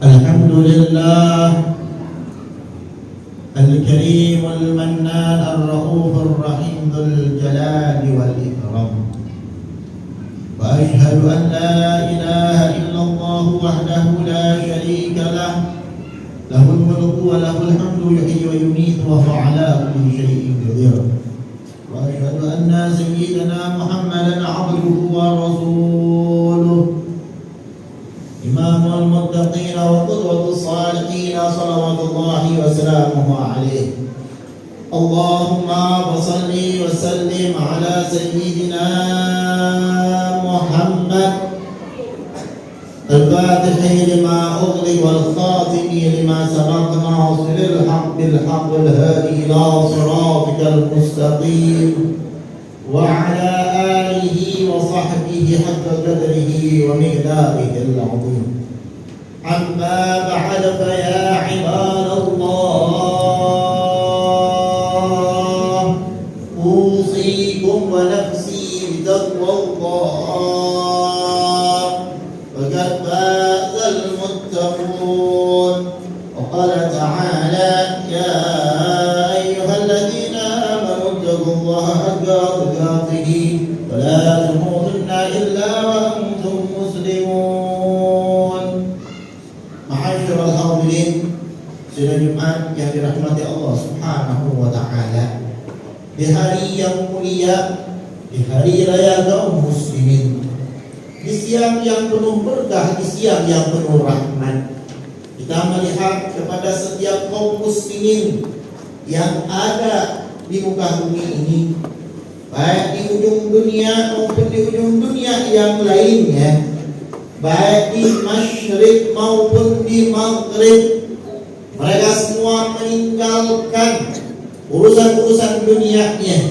الحمد لله الكريم المنان الرؤوف الرحيم ذو الجلال والإكرام، وأشهد أن لا إله إلا الله وحده لا شريك له، له الملك وله الحمد يحيي ويميت وهو على كل شيء قدير. وأشهد أن سيدنا محمدا عبده ورسوله، إمام المتقين وقدوة الصالحين، صلوات الله وسلامه عليه. اللهم صل وسلم على سيدنا محمد الفاتح لما أغلق والخاتم لما سبق، ناصر الحق بالحق الهادي إلى صراطك المستقيم، وعلى آله وصحبه حق قدره ومقداره العظيم. أما بعد، فيا عباد الله، أوصيكم ونفسي بتقوى الله، فقد فاز المتقون. وقال تعالى: يا أيها الذين آمنوا اتقوا الله حق تقاته ولا تموتن إلا وأنتم مسلمون. Ma'asyiral hadirin, sidang Jumat yang dirahmati Allah Subhanahu wa taala. Di hari yang mulia, di hari raya kaum muslimin, di siang yang penuh berkah, di siang yang penuh rahmat, kita melihat kepada setiap kaum muslimin yang ada di muka bumi ini, baik di ujung dunia maupun di ujung dunia yang lainnya, baik di masyrik maupun di maghrib. Mereka semua meninggalkan urusan-urusan dunianya,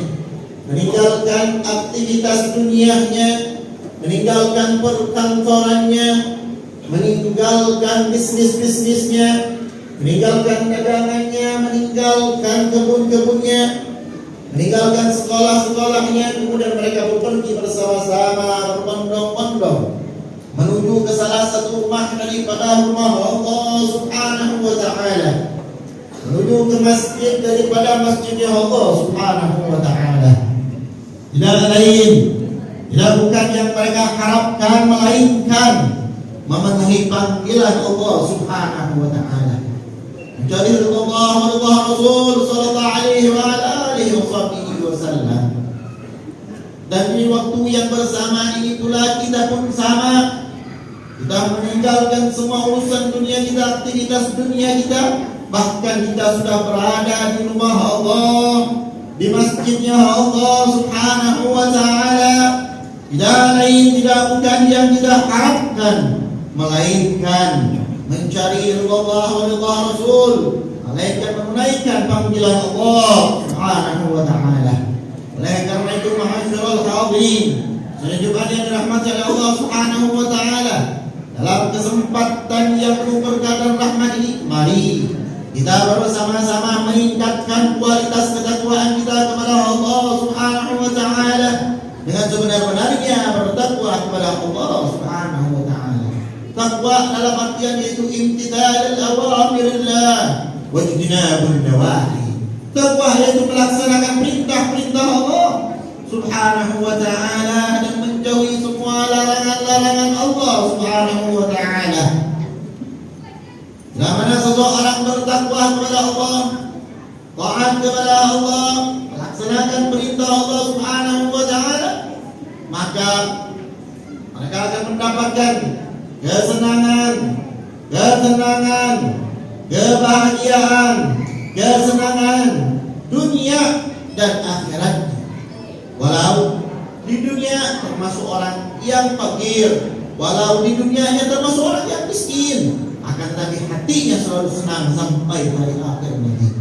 meninggalkan aktivitas dunianya, meninggalkan perkantorannya, meninggalkan bisnis-bisnisnya, meninggalkan dagangannya, meninggalkan kebun-kebunnya, meninggalkan sekolah-sekolahnya. Kemudian mereka pergi bersama-sama berbondong-bondong menuju ke salah satu rumah daripada rumah Allah Subhanahu wa taala, menuju ke masjid daripada masjidnya Allah Subhanahu wa taala. Tidak lain, tidak bukan yang mereka harapkan, melainkan memenuhi panggilan Allah Subhanahu wa taala, mencari ridha Allah wa ridha Rasul sallallahu alaihi wa alihi wasallam. Dan di waktu yang bersamaan ini pula kita pun sama. Kita meninggalkan semua urusan dunia kita, aktivitas dunia kita, bahkan kita sudah berada di rumah Allah, di masjidnya Allah Subhanahu wa taala. Tidak lain, tidak bukan yang kita harapkan, melainkan mencari ridha Allah wa ridha Rasul, melainkan menunaikan panggilan Allah Subhanahu wa taala. Oleh karena itu, ma'asyiral hadirin, semoga yang dirahmati oleh Allah Subhanahu wa taala, dalam kesempatan yang penuh berkah dan rahmat ini, mari kita bersama-sama meningkatkan kualitas ketakwaan kita kepada Allah Subhanahu wa taala dengan sebenar-benarnya bertakwa kepada Allah Subhanahu wa taala. Takwa dalam artian yaitu imtithal al-awamirillah wa ijtinabun nawahi. Takwa yaitu melaksanakan perintah-perintah Allah Subhanahu wa taala dan menjauhi semua larangan-larangan Allah Subhanahu wa taala. Bila mana seseorang bertakwa kepada Allah, taat kepada Allah, melaksanakan perintah Allah Subhanahu wa taala, maka mereka akan mendapatkan kesenangan, kebahagiaan, kesenangan dunia dan akhirat. Walau di dunia termasuk orang yang fakir, walau di dunianya termasuk orang yang miskin, akan tapi hatinya selalu senang sampai hari akhir nanti.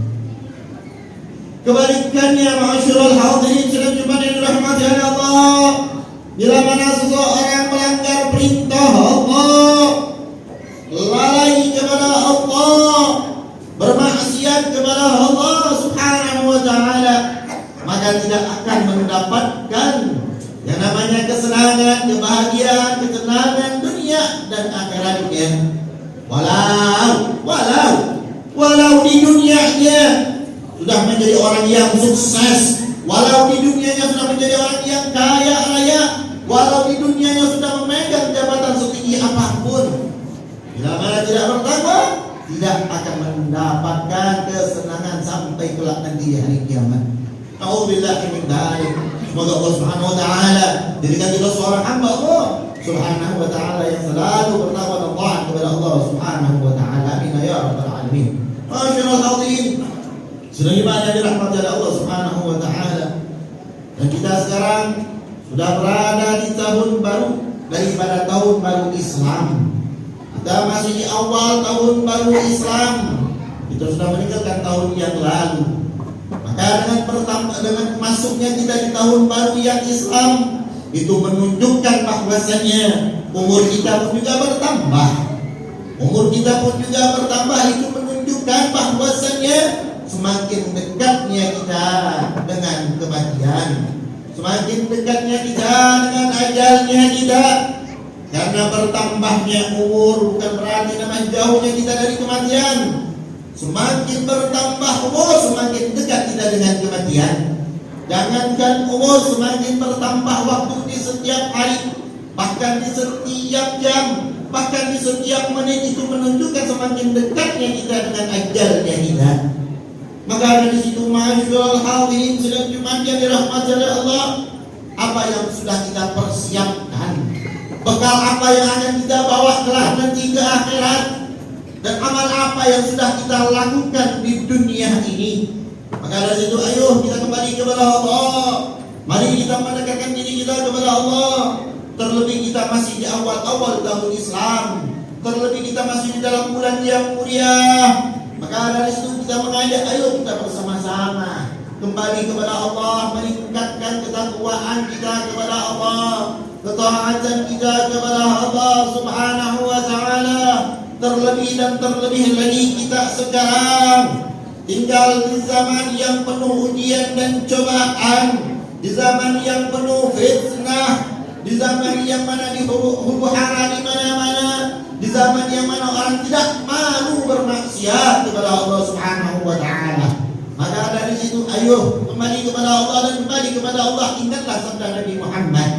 Kebalikannya, ma'asyiral hadirin sedang Jumat yang dirahmati oleh Allah, bila mana seseorang melanggar perintah Allah, lalai kepada Allah, bermaksiat kepada Allah Subhanahu wa taala, maka tidak akan mendapatkan yang namanya kesenangan, kebahagiaan kebahagiaan, ketenangan dunia dan akhiratnya. Walau di dunianya sudah menjadi orang yang sukses, walau di dunianya sudah menjadi orang yang kaya raya, walau di dunianya sudah memegang jabatan setinggi apapun, bila mana tidak bertakwa, tidak akan mendapatkan kesenangan sampai kelak nanti di hari kiamat. Nauzubillahi min dzalik. Semoga Allah Subhanahu wa taala jadikan kita seorang hamba Allah Subhanahu wa taala yang selalu bertakwa dan taat kepada Allah Subhanahu wa taala. Amin ya rabbal alamin. Masyaallah hadirin, sudah ibadah dirahmati oleh Allah Subhanahu wa taala. Dan kita sekarang sudah berada di tahun baru daripada tahun baru Islam. Kita masih di awal tahun baru Islam. Kita sudah meninggalkan tahun yang lalu. Maka dengan masuknya kita di tahun baru yang Islam, itu menunjukkan bahwasanya umur kita pun juga bertambah. Umur kita pun juga bertambah, itu menunjukkan bahwasanya semakin dekatnya kita dengan kematian, semakin dekatnya kita dengan ajalnya kita. Karena bertambahnya umur bukan berarti nama jauhnya kita dari kematian. Semakin bertambah umur, semakin dekat kita dengan kematian. Jangankan umur, semakin bertambah waktu di setiap hari, bahkan di setiap jam, bahkan di setiap menit, itu menunjukkan semakin dekatnya kita dengan ajalnya kita. Maka dari situ, ma'asyiral hadirin sidang Jumat yang dirahmati oleh Allah, apa yang sudah kita persiapkan, bekal apa yang akan kita bawa kelak nanti ke akhirat, dan amal apa yang sudah kita lakukan di dunia ini. Maka dari situ, ayo kita kembali kepada Allah. Mari kita mendekatkan diri kita kepada Allah. Terlebih kita masih di awal-awal tahun Islam, terlebih kita masih di dalam bulan yang mulia. Maka dari situ kita mengajak, ayo kita bersama-sama kembali kepada Allah, meningkatkan ketakwaan kita kepada Allah, ketaatan kita kepada Allah Subhanahu wa taala. Terlebih dan terlebih lagi kita sekarang tinggal di zaman yang penuh ujian dan cobaan, di zaman yang penuh fitnah, di zaman yang mana di huru-hara di mana-mana, di zaman yang mana orang tidak malu bermaksiat kepada Allah Subhanahu wa taala. Maka dari situ, ayo kembali kepada Allah dan kembali kepada Allah. Ingatlah sabda Nabi Muhammad,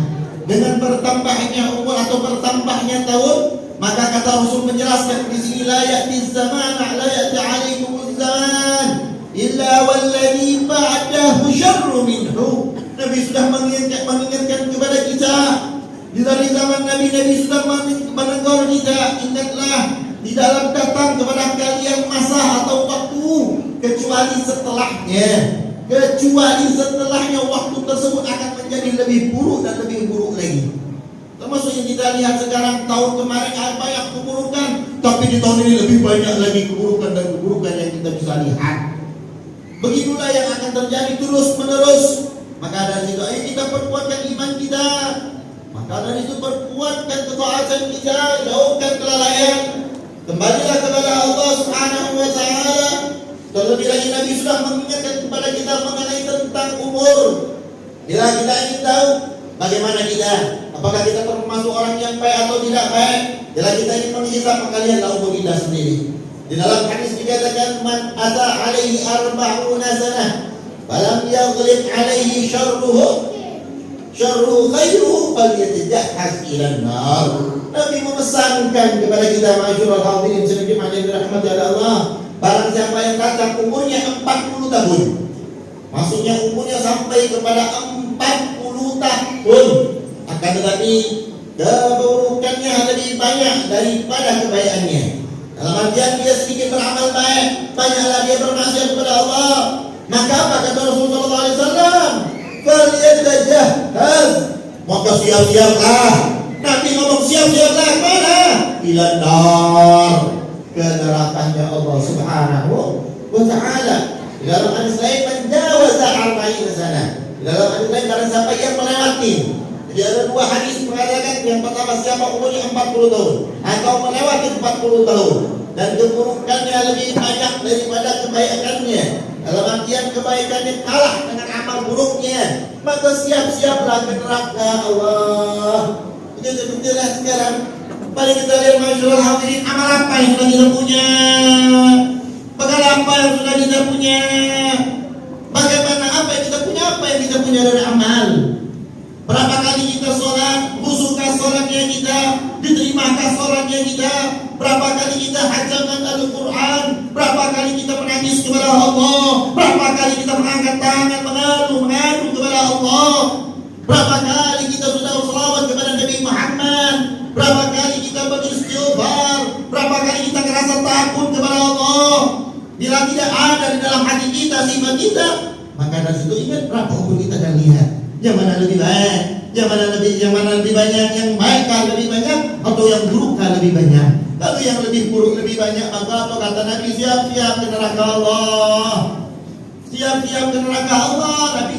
dengan bertambahnya umur atau bertambahnya tahun, maka kata Rasul menjelaskan di sini, la ya'ti zaman la ya'ti 'alaikum zaman illa walladhi ba'dahu syarru minhu. Nabi sudah mengingatkan kepada kita dari zaman Nabi sudah menegur kita, ingatlah tidaklah datang kepada kalian masa atau waktu kecuali setelahnya waktu tersebut akan menjadi lebih buruk dan lebih buruk lagi. Termasuk yang kita lihat sekarang, tahun kemarin apa yang keburukan, tapi di tahun ini lebih banyak lagi keburukan dan keburukan yang kita bisa lihat. Begitulah yang akan terjadi terus menerus. Maka dari situ, ayo kita perkuatkan iman kita. Maka dari itu perkuatkan ketaatan kita, jauhkan kelalaian. Kembalilah kepada Allah Subhanahu wa taala. Terlebih lagi Nabi sudah mengingatkan kepada kita mengenai tentang umur. Bila kita ingin tahu bagaimana kita, apakah kita termasuk orang yang baik atau tidak baik, bila kita ingin menghisap, maka lihatlah umur kita sendiri. Di dalam hadis dikatakan, man ata alaihi arba'una sanah falam yaghlib alaihi syarruhu khairuhu falyatajahhaz ila nar. Nabi memesankan kepada kita, ma'asyiral hadirin sedikit yang dirahmati oleh Allah, barang siapa yang datang umurnya 40 tahun, maksudnya umurnya sampai kepada 40 tahun, akan tetapi keburukannya lebih banyak daripada kebaikannya. Dalam artian dia sedikit beramal baik, banyaklah dia bermaksiat kepada Allah. Maka apa kata Rasulullah SAW? Falyatajahhaz, maka siap-siaplah. Nabi ngomong siap-siaplah mana? Ila nar, ke nerakanya Allah Subhanahu wa taala. Di dalam hadis lain, menjawaza arba'ina sana. Di dalam hadis lain, barang siapa yang melewati. Jadi ada dua hadis mengatakan, yang pertama siapa umurnya 40 tahun atau melewati 40 tahun dan keburukannya lebih banyak daripada kebaikannya, dalam artian kebaikannya kalah dengan amal buruknya, maka siap-siaplah ke neraka Allah. Begitu lah sekarang. Mari kita lihat masyarakat hadirin, amal apa yang sudah kita punya, bekal apa yang sudah kita punya, bagaimana apa yang kita punya dari amal. Berapa kali kita sholat, busukah sholatnya kita, diterimakah sholatnya kita, berapa kali kita hajakan Al-Quran, berapa kali kita menangis kepada Allah, berapa kali kita mengangkat tangan mengadu kepada Allah, berapa kali kita sudah berselawat kepada Nabi Muhammad, berapa kali kita beristighfar, berapa kali kita merasa takut kepada Allah. Bila tidak ada di dalam hati kita sifat kita, maka dari situ ingat berapa umur kita dan lihat yang mana lebih baik, yang mana lebih banyak, yang baikkah lebih banyak atau yang burukkah lebih banyak. Kalau yang lebih buruk lebih banyak, maka apa kata Nabi, siap-siap ke neraka Allah. Siap-siap ke neraka Allah. Nabi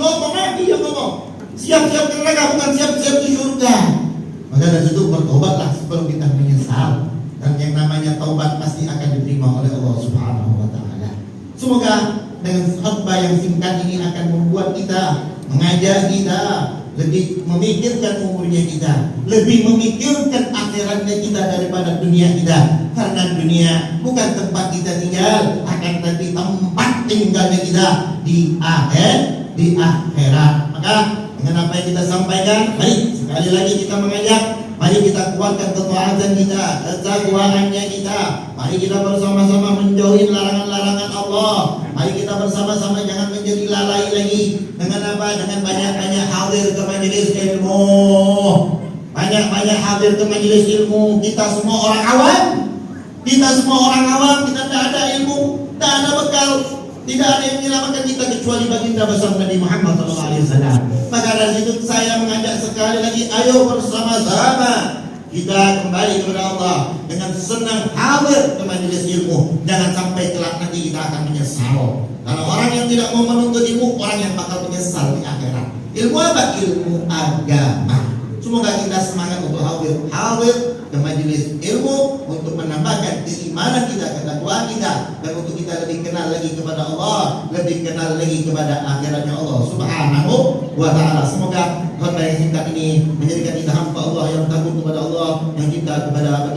yang ngomong siap-siap ke neraka, bukan siap-siap ke surga. Maka dari situ bertobatlah sebelum kita menyesal, dan yang namanya taubat pasti akan diterima oleh Allah Subhanahu wa taala. Semoga dengan khutbah yang singkat ini akan membuat kita, mengajak kita lebih memikirkan umurnya kita, lebih memikirkan akhiratnya kita daripada dunia kita. Karena dunia bukan tempat kita tinggal, akan tapi tempat tinggalnya kita di akhirat. Maka dengan apa yang kita sampaikan, mari sekali lagi kita mengajak, mari kita kuatkan ketaatan kita, ketakwaannya kita. Mari kita bersama-sama menjauhi larangan-larangan Allah. Mari kita bersama-sama jangan menjadi lalai lagi. Dengan apa? Dengan banyak-banyak hadir ke majelis ilmu. Banyak-banyak hadir ke majelis ilmu. Kita semua orang awam. Kita tidak ada ilmu, tidak ada bekal. Tidak ada yang menyelamatkan kita kecuali baginda besar Nabi Muhammad SAW. Maka dari situ saya mengajak sekali lagi, ayo bersama-sama kita kembali kepada Allah dengan senang hadir ke majelis ilmu. Jangan sampai kelak nanti kita akan menyesal. Karena orang yang tidak mau menuntut ilmu, orang yang bakal menyesal di akhirat. Ilmu apa? Ilmu agama. Semoga kita semangat untuk hadir ke majelis ilmu untuk menambahkan keimanan kita, ketakwaan kita, dan untuk kita lebih kenal lagi kepada Allah, lebih kenal lagi kepada akhiratnya Allah Subhanahu wa taala. Semoga khutbah yang singkat ini menjadikan kita hamba Allah yang takut kepada Allah, yang cinta kepada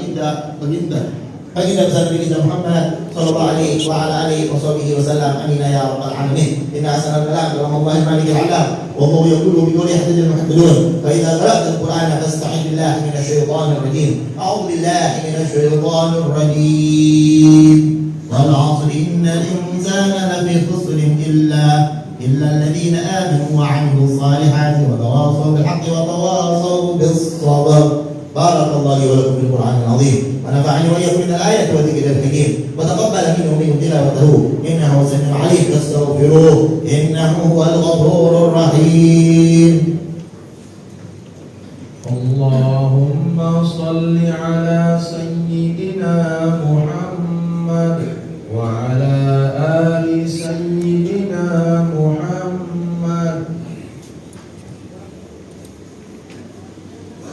baginda besar Nabi kita Muhammad sallallahu alaihi wa ala alihi wasallam. Amin ya rabbal alamin. Inna asanal kalam kalam Allah malikul alam. والله يقول بقول يحتج المحتجون فإذا قرأت القرآن فاستعذ بالله من الشيطان الرجيم. أعوذ بالله من الشيطان الرجيم. والعصر إن الإنسان لفي خسر إلا الذين آمنوا وعملوا الصالحات وتواصوا بالحق وتواصوا بالصبر. بارك الله لي ولكم في القرآن العظيم ونفعني وإياكم من الآيات والذكر الحكيم وتقبل منه تلاوته إنه هو السميع العليم فاستغفروه إنه هو الغفور الرحيم. اللهم صل على سيدنا محمد وعلى آل سيدنا محمد.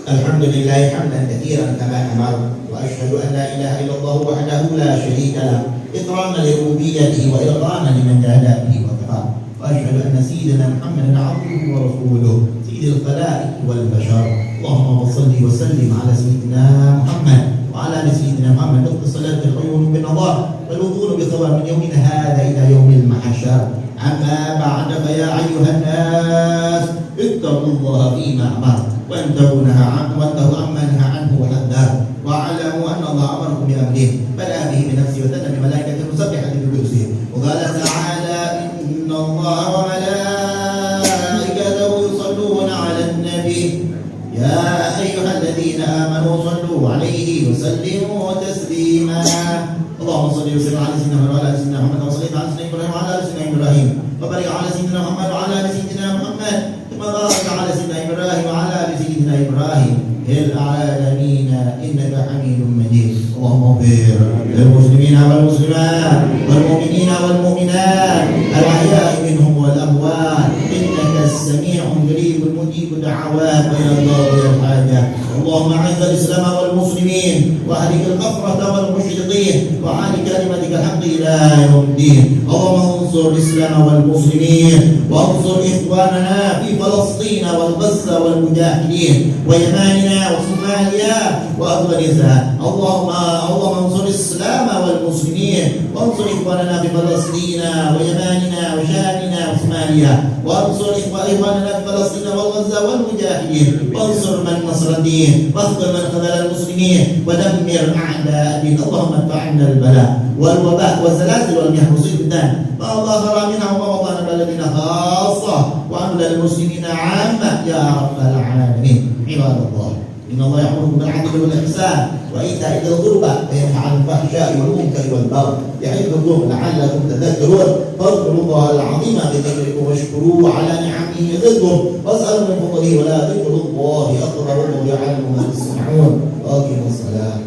الحمد لله حمدا كثيرا كما أمر، وأشهد أن لا إله إلا الله وحده لا شريك له إكراما لربوبيته وإرضانا لمن جاهد به وكفر، وأشهد أن سيدنا محمدا عبده ورسوله سيد الخلائق والبشر. اللهم صل وسلم على سيدنا محمد وعلى آل سيدنا محمد وفق صلاة العيون بالنظر والوصول بثواب من يومنا هذا إلى يوم المحشر. أما بعد فيا أيها الناس اتقوا الله فيما أمر وانتهوا عما نهى عنه وحذر، واعلموا ان الله امركم بامره بدا به بنفسه وثنى بملائكته مسبحه بقدسه. وقال تعالى ان الله وملائكته يصلون على النبي يا ايها الذين امنوا صلوا عليه وسلموا تسليما. اللهم صل وسلم على سيدنا محمد وعلى ال سيدنا محمد وصليت على سيدنا ابراهيم وعلى ال سيدنا ابراهيم وبارك على سيدنا محمد وعلى ال سيدنا محمد كما بارك على سيدنا ابراهيم وعلى ال سيدنا ابراهيم في العالمين انك حميد مجيد. اللهم اغفر للمسلمين والمسلمات والمؤمنين والمؤمنات الاحياء منهم والاموات انك السميع القريب المجيب الدعوات ويا قاضي الحاجات. اللهم أعز الإسلام والمسلمين وأهلك الكفرة والمشركين وأعل كلمتك الحق إلى يوم الدين. اللهم انصر الإسلام والمسلمين وانصر إخواننا في فلسطين والغزة والمجاهدين ويماننا وصوماليا وأفغانستان. اللهم انصر الإسلام والمسلمين وانصر إخواننا في فلسطين ويماننا وشامنا وصوماليا وانصر إخواننا في فلسطين والغزة والمجاهدين وانصر من نصر الدين واخذل من خذل المسلمين ودمر أعداء الدين. اللهم ادفع عنا البلاء والوباء والزلازل والمياه والفتن ما ظهر منها وما بطن الذين خاصة وعمل المسلمين عامة يا رب العالمين. عباد الله إن الله يأمركم بالعدل والإحسان وإيتاء ذي القربى وينهى عن الفحشاء والمنكر والبغي يعظكم لعلكم تذكرون. فاذكروا الله العظيم بذكركم واشكروه على نعمه يزدكم واسألوا من فضله ولا ذكر الله أكبر والله يعلم ما تسمعون. وأقيموا الصلاة.